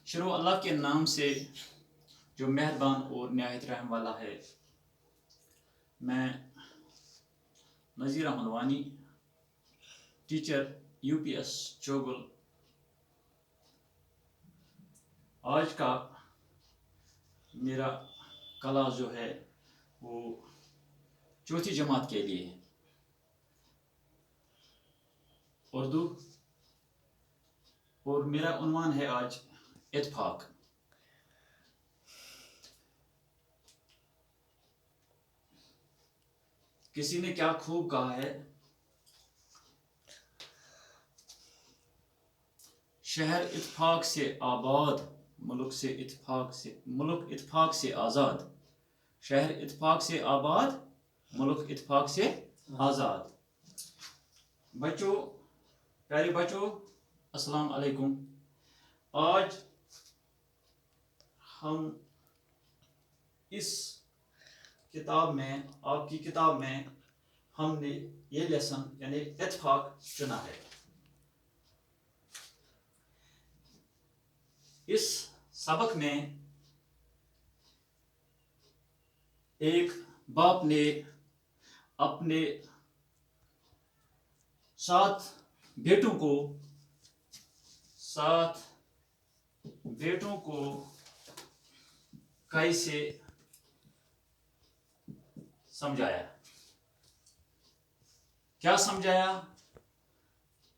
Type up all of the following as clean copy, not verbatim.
شروع اللہ کے نام سے جو مہربان اور نہایت رحم والا ہے۔ میں نذیر احمد وانی، ٹیچر UPS چوگل، آج کا میرا کلاس جو ہے وہ چوتھی جماعت کے لیے اردو، اور میرا عنوان ہے آج اتفاق۔ کسی نے کیا خوب کہا ہے، شہر اتفاق سے آباد، ملک اتفاق سے آزاد۔ شہر اتفاق سے آباد، ملک اتفاق سے آزاد۔ بچوں، پیارے بچوں، السلام علیکم۔ آج ہم اس کتاب میں، آپ کی کتاب میں، ہم نے یہ لیسن یعنی اتفاق چنا ہے۔ اس سبق میں ایک باپ نے اپنے 7 بیٹوں کو کیسے سمجھایا۔ کیا سمجھایا؟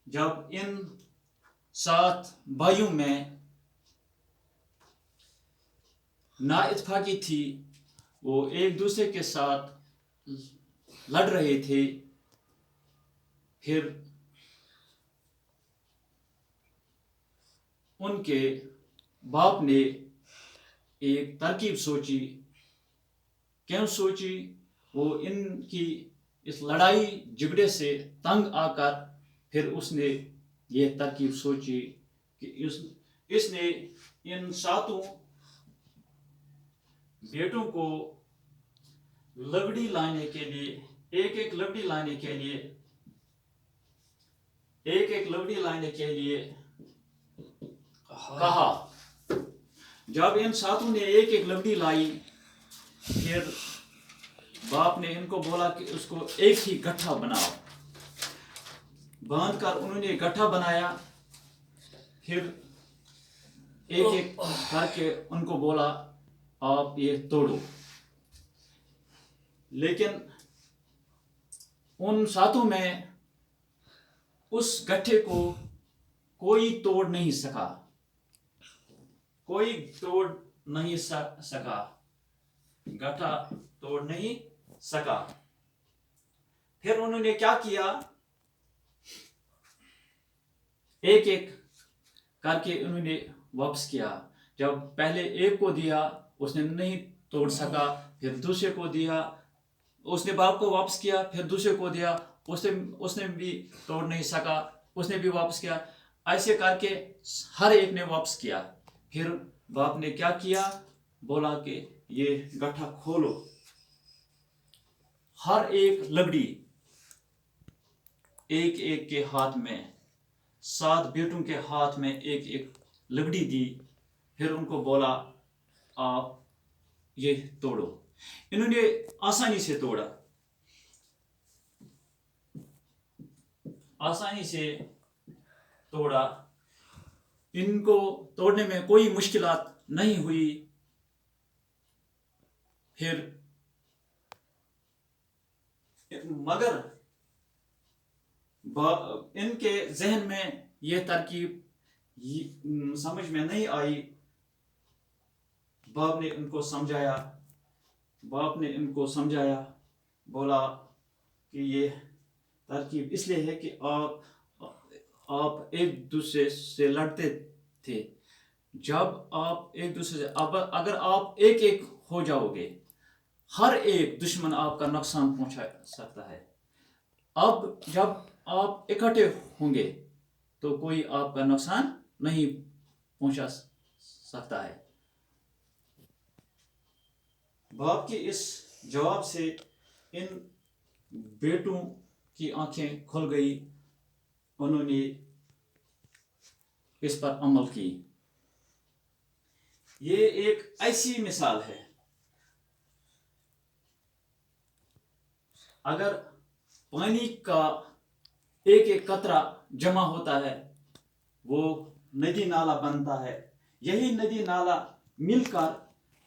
جب ان 7 بھائیوں میں نا اتفاقی تھی، وہ ایک دوسرے کے ساتھ لڑ رہے تھے، پھر ان کے باپ نے ایک ترکیب سوچی۔ کیوں سوچی؟ وہ ان کی اس لڑائی جھگڑے سے تنگ آ کر پھر اس نے یہ ترکیب سوچی کہ اس نے ان 7 بیٹوں کو لکڑی لانے کے لیے ایک لکڑی لانے کے لیے کہا۔ جب ان 7 نے ایک لکڑی لائی، پھر باپ نے ان کو بولا کہ اس کو ایک ہی گٹھا بناؤ۔ باندھ کر انہوں نے گٹھا بنایا، پھر ایک کر کے ان کو بولا آپ یہ توڑو۔ لیکن ان 7 میں اس گٹھے کو کوئی توڑ نہیں سکا، گٹھا توڑ نہیں سکا۔ پھر انہوں نے کیا کیا؟ ایک کر کے انہوں نے واپس کیا۔ جب پہلے ایک کو دیا، اس نے نہیں توڑ سکا، پھر دوسرے کو دیا، اس نے باپ کو واپس کیا، پھر دوسرے کو دیا، اس نے بھی توڑ نہیں سکا، اس نے بھی واپس کیا۔ ایسے کر کے ہر ایک نے واپس کیا۔ پھر باپ نے کیا کیا؟ بولا کہ یہ گٹھا کھولو۔ ہر ایک لکڑی ایک کے ہاتھ میں، 7 بیٹوں کے ہاتھ میں ایک لکڑی دی۔ پھر ان کو بولا آپ یہ توڑو۔ انہوں نے آسانی سے توڑا۔ ان کو توڑنے میں کوئی مشکلات نہیں ہوئی۔ پھر مگر ان کے ذہن میں یہ ترکیب سمجھ میں نہیں آئی۔ باپ نے ان کو سمجھایا، بولا کہ یہ ترکیب اس لیے ہے کہ آپ ایک دوسرے سے لڑتے تھے۔ جب آپ ایک دوسرے سے اگر آپ ایک ہو جاؤ گے، ہر ایک دشمن آپ کا نقصان پہنچا سکتا ہے۔ اب جب آپ اکٹھے ہوں گے تو کوئی آپ کا نقصان نہیں پہنچا سکتا ہے۔ باپ کے اس جواب سے ان بیٹوں کی آنکھیں کھل گئی، انہوں نے اس پر عمل کی۔ یہ ایک ایسی مثال ہے، اگر پانی کا ایک ایک قطرہ جمع ہوتا ہے وہ ندی نالا بنتا ہے، یہی ندی نالا مل کر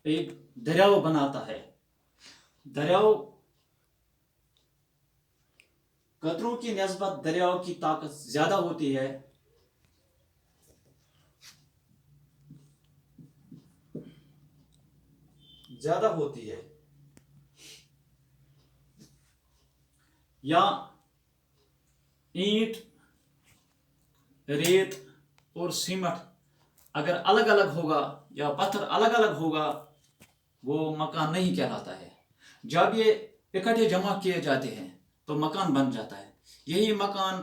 ایک دریاؤ بناتا ہے۔ دریاؤ قطروں کی نسبت دریاؤ کی طاقت زیادہ ہوتی ہے، یا اینٹ، ریت اور سیمنٹ اگر الگ الگ ہوگا یا پتھر الگ الگ ہوگا وہ مکان نہیں کہلاتا ہے۔ جب یہ اکٹھے جمع کیے جاتے ہیں تو مکان بن جاتا ہے، یہی مکان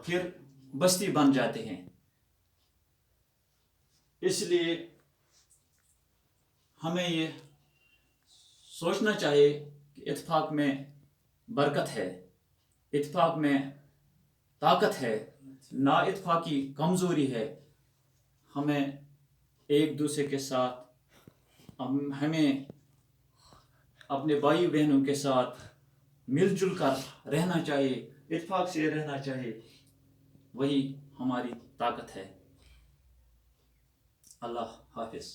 پھر بستی بن جاتے ہیں۔ اس لیے ہمیں یہ سوچنا چاہیے کہ اتفاق میں برکت ہے، اتفاق میں طاقت ہے، نا اتفاقی کمزوری ہے۔ ہمیں ایک دوسرے کے ساتھ، ہمیں اپنے بھائی بہنوں کے ساتھ مل جل کر رہنا چاہیے، اتفاق سے رہنا چاہیے، وہی ہماری طاقت ہے۔ اللہ حافظ۔